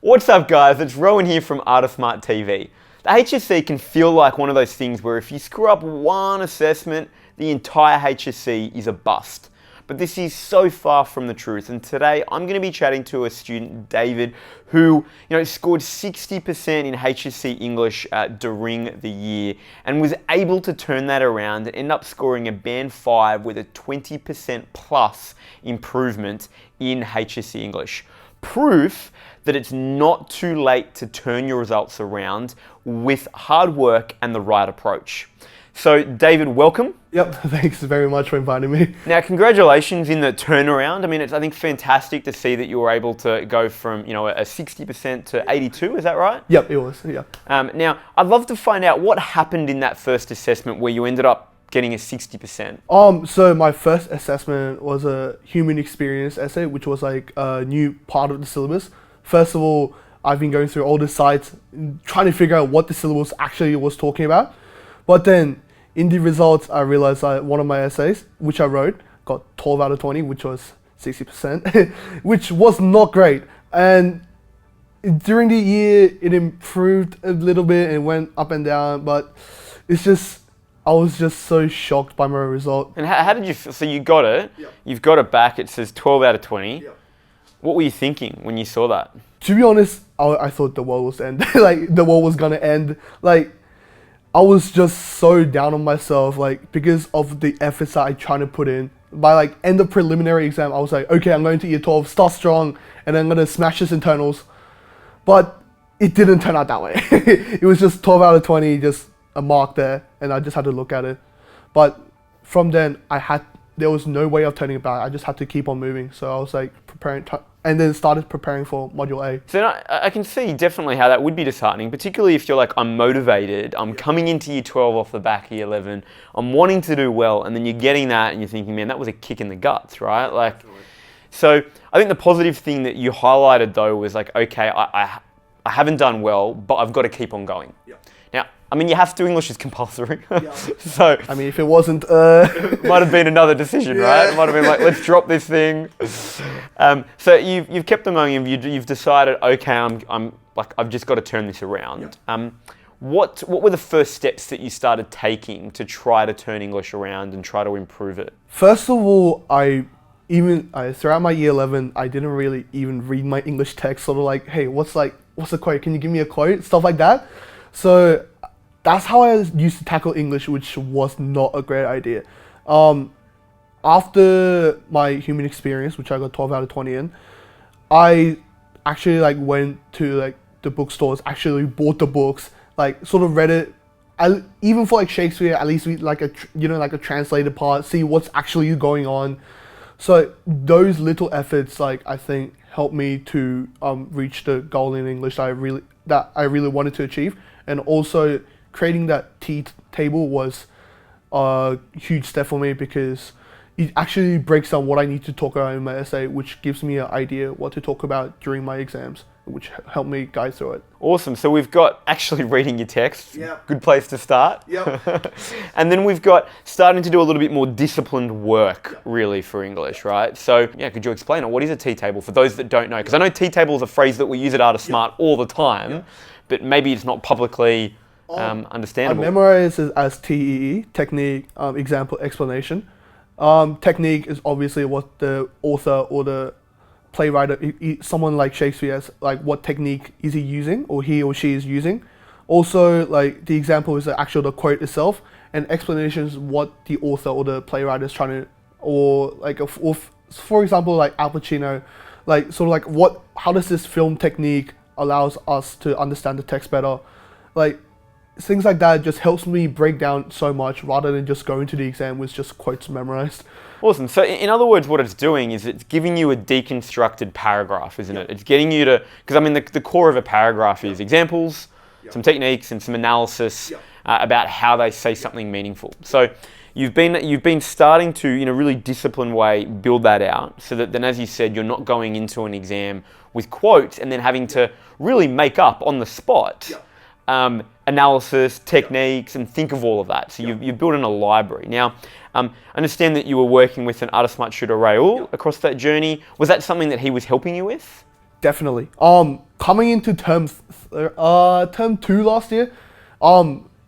What's up guys, it's Rowan here from AOSTV TV. The HSC can feel like one of those things where if you screw up one assessment, the entire HSC is a bust. But this is so far from the truth, and today I'm going to be chatting to a student, David, who scored 60% in HSC English during the year and was able to turn that around and end up scoring a band 5 with a 20% plus improvement in HSC English. Proof that it's not too late to turn your results around with hard work and the right approach. So David, welcome. Yep, thanks very much for inviting me. Now, congratulations in the turnaround. I mean, it's, I think, fantastic to see that you were able to go from, a 60% to 82, is that right? Yep, it was, yeah. Now, I'd love to find out what happened in that first assessment where you ended up getting a 60%. So my first assessment was a human experience essay, which was like a new part of the syllabus. First of all, I've been going through all the sites, trying to figure out what the syllabus actually was talking about. But then, in the results, I realized that one of my essays, which I wrote, got 12 out of 20, which was 60%, which was not great. And during the year, it improved a little bit and went up and down, but it's just, I was just so shocked by my result. And how did you feel? So you got it, Yep. You've got it back, it says 12 out of 20. Yep. What were you thinking when you saw that? To be honest, I thought the world was end. Like, the world was gonna end. Like, I was just so down on myself, like, because of the efforts that I tried to put in. By like end of preliminary exam, I was like, okay, I'm going to year 12, start strong, and then I'm gonna smash this internals. But it didn't turn out that way. It was just 12 out of 20, just a mark there, and I just had to look at it. But from then, there was no way of turning it back. I just had to keep on moving. So I was like preparing, and then started preparing for Module A. So I can see definitely how that would be disheartening, particularly if you're like, I'm motivated, I'm coming into year 12 off the back of year 11, I'm wanting to do well, and then you're getting that and you're thinking, man, that was a kick in the guts, right? Like, so I think the positive thing that you highlighted though was like, okay, I haven't done well, but I've got to keep on going. Yep. Now, I mean, you have to, English is compulsory. Yeah. So I mean, if it wasn't, might have been another decision, right? It might have been like, let's drop this thing. So you've kept them going. You've decided, okay, I've just got to turn this around. Yep. What were the first steps that you started taking to try to turn English around and try to improve it? First of all, throughout my year 11, I didn't really even read my English text. Sort of like, hey, what's the quote? Can you give me a quote? Stuff like that. So that's how I used to tackle English, which was not a great idea. After my human experience, which I got 12 out of 20 in, I actually went to the bookstores, actually bought the books, sort of read it. Even for Shakespeare, at least read a translated part, see what's actually going on. So those little efforts, I think, helped me to reach the goal in English that I really wanted to achieve. And also creating that table was a huge step for me because it actually breaks down what I need to talk about in my essay, which gives me an idea what to talk about during my exams, which helped me guide through it. Awesome. So we've got actually reading your text. Yeah. Good place to start. Yep. And then we've got starting to do a little bit more disciplined work, really, for English, right? So, yeah, could you explain it? What is a T-table for those that don't know? Because I know T-table is a phrase that we use at AOSTV all the time, but maybe it's not publicly understandable. I memorize it as TEE, technique, example, explanation. Technique is obviously what the author or the playwright, someone like Shakespeare, has, what technique is he using or he or she is using. Also, the example is the quote itself, and explanation is what the author or the playwright is trying to, or for example, Al Pacino, how does this film technique allows us to understand the text better. Things like that just helps me break down so much rather than just going to the exam with just quotes memorized. Awesome. So in other words, what it's doing is it's giving you a deconstructed paragraph, isn't it? It's getting you to, because I mean the core of a paragraph is examples, some techniques and some analysis about how they say something meaningful. So you've been starting to, in a really disciplined way, build that out so that then, as you said, you're not going into an exam with quotes and then having to really make up on the spot analysis, techniques, and think of all of that. So you've built in a library. Now, I understand that you were working with an AOSTV tutor, Rowan, across that journey. Was that something that he was helping you with? Definitely. Coming into term 2 last year,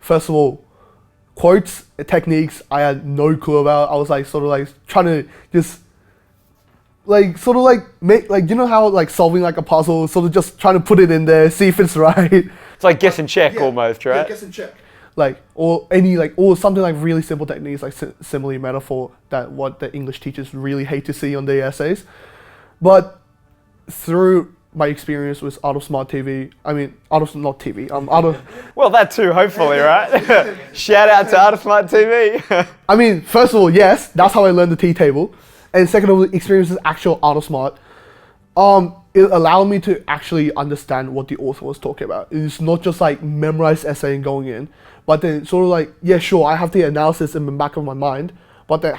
first of all, quotes, techniques, I had no clue about. I was like sort of like trying to just like sort of like make like, you know how like solving like a puzzle, sort of just trying to put it in there, see if it's right. It's like guess and check almost, right? Yeah, guess and check. Like or something like really simple techniques like simile, metaphor, that what the English teachers really hate to see on their essays. But through my experience with Out of Smart TV, not TV, Out of... Well, that too, hopefully, right? Shout out to Out of Smart TV. I mean, first of all, yes, that's how I learned the T-table. And second of all, experience with actual Out of Smart. It allowed me to actually understand what the author was talking about. It's not just like memorized essay and going in, but then sort of like, yeah, sure, I have the analysis in the back of my mind, but then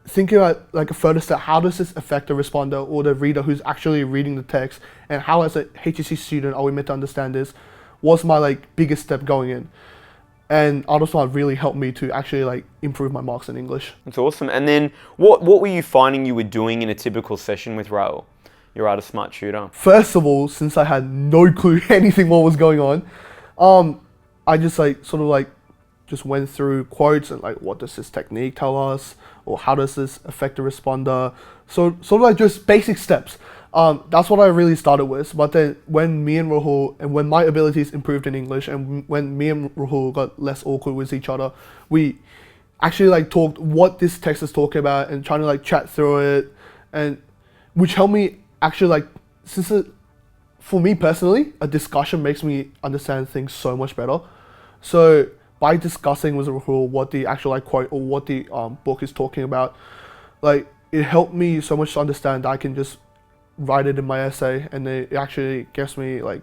thinking about like a further step, how does this affect the responder or the reader who's actually reading the text, and how as a HSC student are we meant to understand this, was my like biggest step going in. And Out of Smart really helped me to actually like improve my marks in English. That's awesome. And then what were you finding you were doing in a typical session with Rowan, your Out of Smart tutor? First of all, since I had no clue anything what was going on, I just like sort of like just went through quotes and like, what does this technique tell us, or how does this affect the responder? So sort of like just basic steps. That's what I really started with. But then when me and Rahul, and when my abilities improved in English, and when me and Rahul got less awkward with each other, we actually like talked what this text is talking about and trying to like chat through it, and which helped me actually like, for me personally, a discussion makes me understand things so much better. So by discussing with Rahul what the actual like quote or what the book is talking about, like it helped me so much to understand that I can just write it in my essay, and it actually gives me like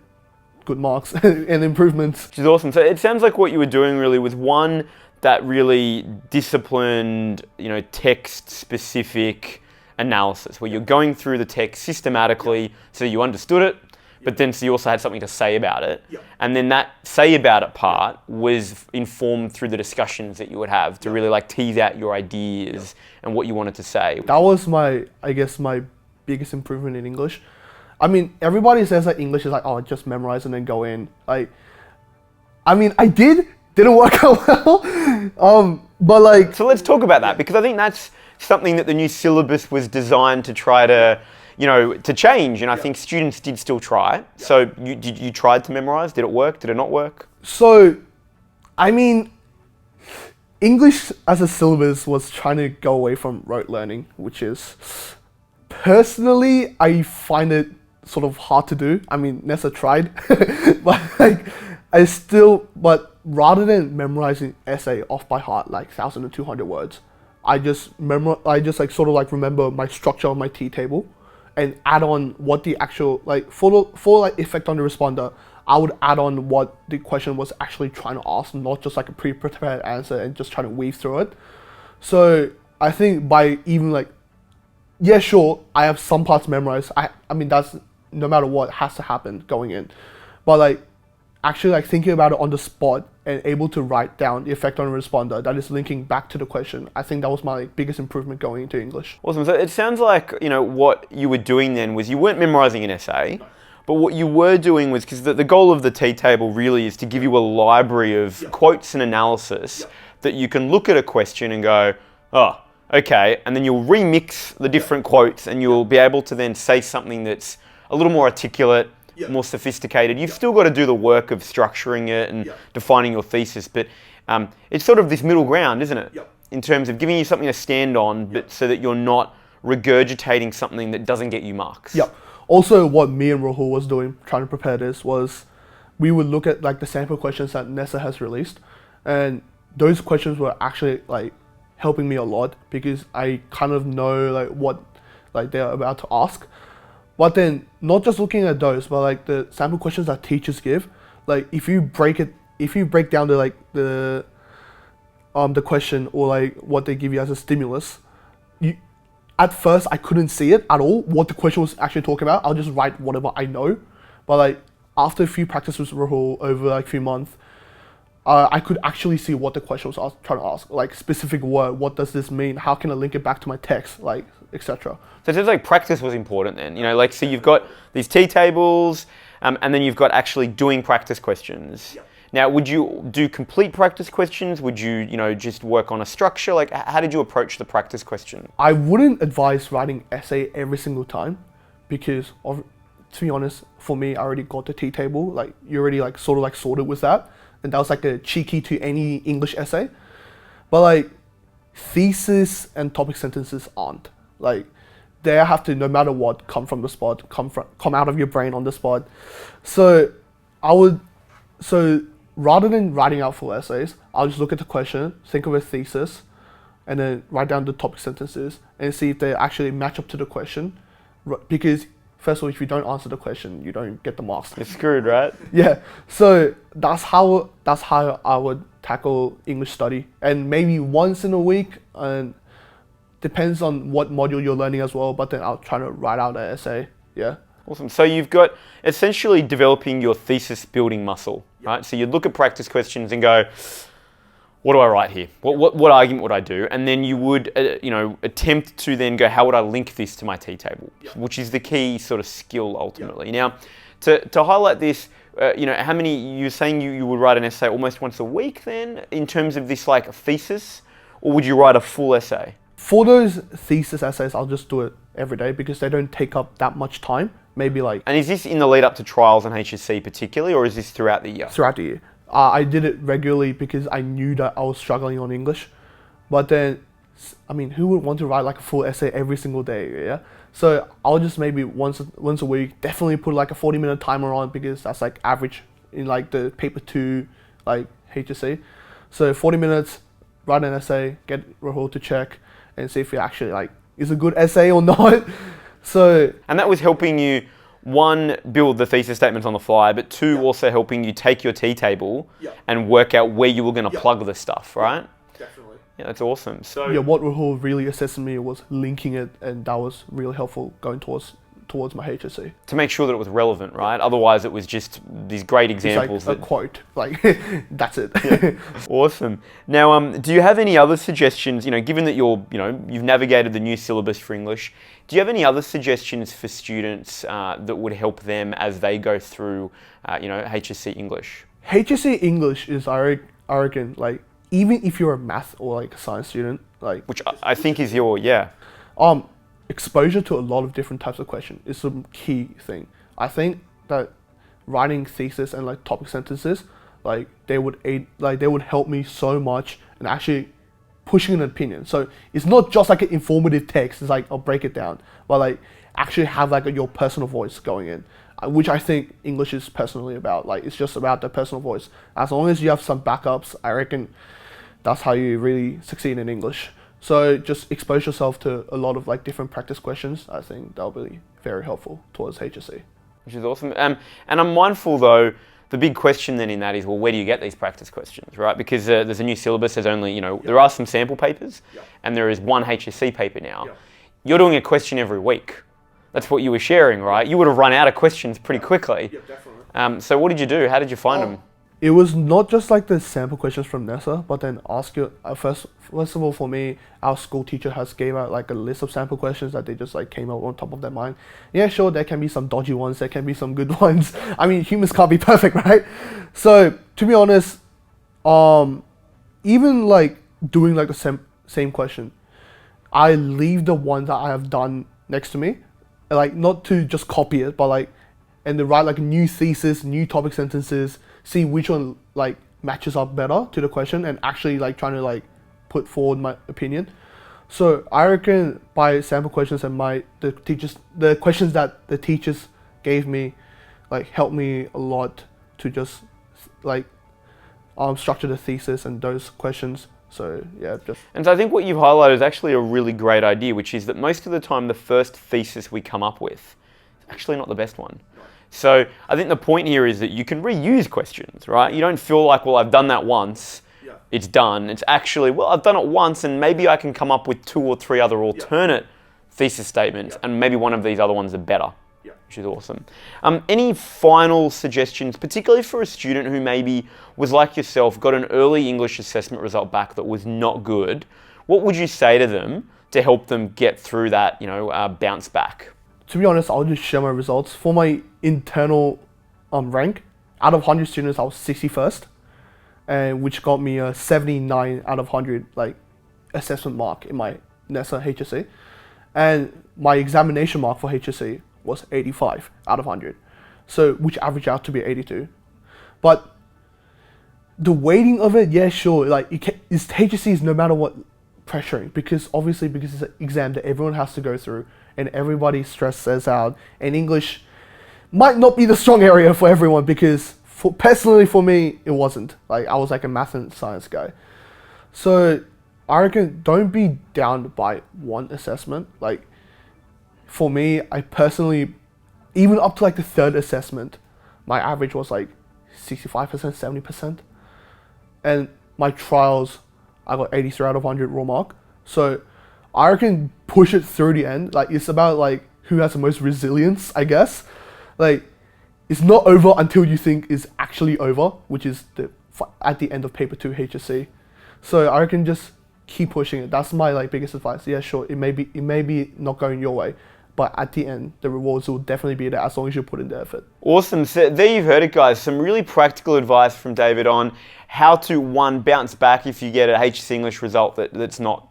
good marks and improvements. Which is awesome. So it sounds like what you were doing really was one, that really disciplined, text specific analysis where you're going through the text systematically so you understood it, but then so you also had something to say about it. And then that say about it part was informed through the discussions that you would have to really like tease out your ideas and what you wanted to say. That was my biggest improvement in English. I mean, everybody says that English is like, oh, just memorize and then go in. Like, I mean, didn't work out well. But like... So let's talk about that, because I think that's something that the new syllabus was designed to try to, to change. And I think students did still try. So you tried to memorize? Did it work? Did it not work? So, I mean, English as a syllabus was trying to go away from rote learning, which is, personally, I find it sort of hard to do. I mean, Nessa tried, but like, but rather than memorizing essay off by heart, like 1,200 words, I just like sort of like remember my structure of my T table, and add on what the actual like for like effect on the responder. I would add on what the question was actually trying to ask, not just like a pre-prepared answer and just trying to weave through it. So I think by even like, yeah, sure, I have some parts memorized. I mean, that's no matter what has to happen going in. But like, actually like thinking about it on the spot and able to write down the effect on a responder that is linking back to the question, I think that was my biggest improvement going into English. Awesome. So it sounds like, what you were doing then was you weren't memorizing an essay, but what you were doing was, because the goal of the T-table really is to give you a library of quotes and analysis that you can look at a question and go, oh, okay, and then you'll remix the different quotes and you'll be able to then say something that's a little more articulate, more sophisticated. You've still got to do the work of structuring it and defining your thesis, but it's sort of this middle ground, isn't it? In terms of giving you something to stand on, but so that you're not regurgitating something that doesn't get you marks. Also, what me and Rahul was doing, trying to prepare this, was we would look at like the sample questions that Nessa has released, and those questions were actually like helping me a lot, because I kind of know like what like they're about to ask. But then not just looking at those, but like the sample questions that teachers give, like if you break down the question or like what they give you as a stimulus, at first I couldn't see it at all, what the question was actually talking about. I'll just write whatever I know. But like after a few practices with Rahul over like a few months, I could actually see what the question was trying to ask, like specific word, what does this mean? How can I link it back to my text, like etc. So it seems like practice was important then. You know, like so you've got these T tables, and then you've got actually doing practice questions. Yeah. Now, would you do complete practice questions? Would you, just work on a structure? Like, how did you approach the practice question? I wouldn't advise writing essay every single time because, to be honest, for me, I already got the T table. Like, you already like sort of like sorted with that, and that was like a cheeky to any English essay. But like, thesis and topic sentences aren't. Like, they have to, no matter what, come from the spot, come out of your brain on the spot. So rather than writing out full essays, I'll just look at the question, think of a thesis, and then write down the topic sentences and see if they actually match up to the question. Because first of all, if you don't answer the question, you don't get the marks. You're screwed, right? Yeah. So that's how I would tackle English study, and maybe once in a week, and depends on what module you're learning as well. But then I'll try to write out an essay. Yeah. Awesome. So you've got essentially developing your thesis building muscle, right? So you look at practice questions and go, what do I write here? What argument would I do? And then you would, attempt to then go, how would I link this to my T table? Which is the key sort of skill ultimately. Now, to highlight this, how many, you're saying you would write an essay almost once a week then, in terms of this like thesis, or would you write a full essay? For those thesis essays, I'll just do it every day because they don't take up that much time. Maybe like... And is this in the lead up to trials and HSC particularly, or is this throughout the year? Throughout the year. I did it regularly because I knew that I was struggling on English. But then, I mean, who would want to write like a full essay every single day, yeah? So I'll just maybe once a week, definitely put like a 40-minute timer on because that's like average in like the paper 2, like HSC. So 40 minutes, write an essay, get Rahul to check and see if it actually like is a good essay or not. So, and that was helping you, one, build the thesis statements on the fly, but two, also helping you take your T table and work out where you were going to plug the stuff, right? Definitely. Yeah, that's awesome. So yeah, what Rahul really assessed me was linking it, and that was really helpful going towards my HSC. To make sure that it was relevant, right? Otherwise, it was just these great examples. It's like a quote, like that's it. Yeah. Awesome. Now, do you have any other suggestions? Given that you've navigated the new syllabus for English, do you have any other suggestions for students that would help them as they go through, HSC English? HSC English is, I reckon, like even if you're a math or like a science student, like which I think is your exposure to a lot of different types of questions is some key thing. I think that writing thesis and like topic sentences, like they would help me so much in actually pushing an opinion. So it's not just like an informative text. It's like I'll break it down, but like actually have like your personal voice going in, which I think English is personally about. Like it's just about the personal voice. As long as you have some backups, I reckon that's how you really succeed in English. So just expose yourself to a lot of like different practice questions. I think that'll be very helpful towards HSC. Which is awesome. And I'm mindful though, the big question then in that is, well, where do you get these practice questions, right? Because there's a new syllabus, there's only, there are some sample papers and there is one HSC paper now. You're doing a question every week. That's what you were sharing, right? You would have run out of questions pretty quickly. Yeah, definitely. So what did you do? How did you find them? It was not just like the sample questions from NESA, but then first of all, for me, our school teacher has gave out like a list of sample questions that they just like came out on top of their mind. Yeah, sure, there can be some dodgy ones, there can be some good ones. I mean, humans can't be perfect, right? So to be honest, even like doing like the same question, I leave the ones that I have done next to me, like not to just copy it, but like, and to write like a new thesis, new topic sentences, see which one like matches up better to the question, and actually like trying to like put forward my opinion. So I reckon by sample questions and the questions that the teachers gave me, like helped me a lot to just like structure the thesis and those questions. So yeah, And so I think what you've highlighted is actually a really great idea, which is that most of the time the first thesis we come up with is actually not the best one. So I think the point here is that you can reuse questions, right? You don't feel like, well, I've done that once, it's done. It's actually, well, I've done it once and maybe I can come up with 2 or 3 other alternate thesis statements and maybe one of these other ones are better. which is awesome. Any final suggestions, particularly for a student who maybe was like yourself, got an early English assessment result back that was not good? What would you say to them to help them get through that, bounce back? To be honest, I'll just share my results. For my internal rank, out of 100 students, I was 61st, and which got me a 79 out of 100 assessment mark in my NESA HSC. And my examination mark for HSC was 85 out of 100, so which averaged out to be 82. But the weighting of it, yeah, sure, HSC is no matter what pressuring, because obviously because it's an exam that everyone has to go through and everybody stresses out, and English might not be the strong area for everyone, because personally for me it wasn't. I was a math and science guy. So I reckon don't be down by one assessment. For me, I personally, even up to the third assessment, my average was 65%, 70%. And my trials, I got 83 out of 100 raw mark. So I reckon push it through the end. It's about who has the most resilience, I guess. It's not over until you think it's actually over, which is at the end of paper 2 HSC. So I reckon just keep pushing it. That's my biggest advice. Yeah, sure, it may be not going your way, but at the end, the rewards will definitely be there as long as you put in the effort. Awesome. So there you've heard it, guys. Some really practical advice from David on how to, one, bounce back if you get a HSC English result that's not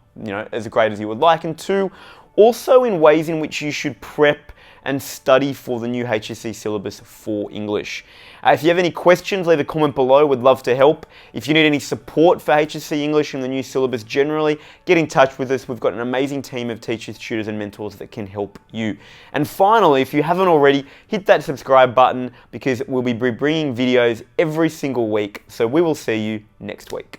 as great as you would like, and two, also in ways in which you should prep and study for the new HSC syllabus for English. If you have any questions, leave a comment below. We'd love to help. If you need any support for HSC English and the new syllabus generally, get in touch with us. We've got an amazing team of teachers, tutors, and mentors that can help you. And finally, if you haven't already, hit that subscribe button, because we'll be bringing videos every single week. So we will see you next week.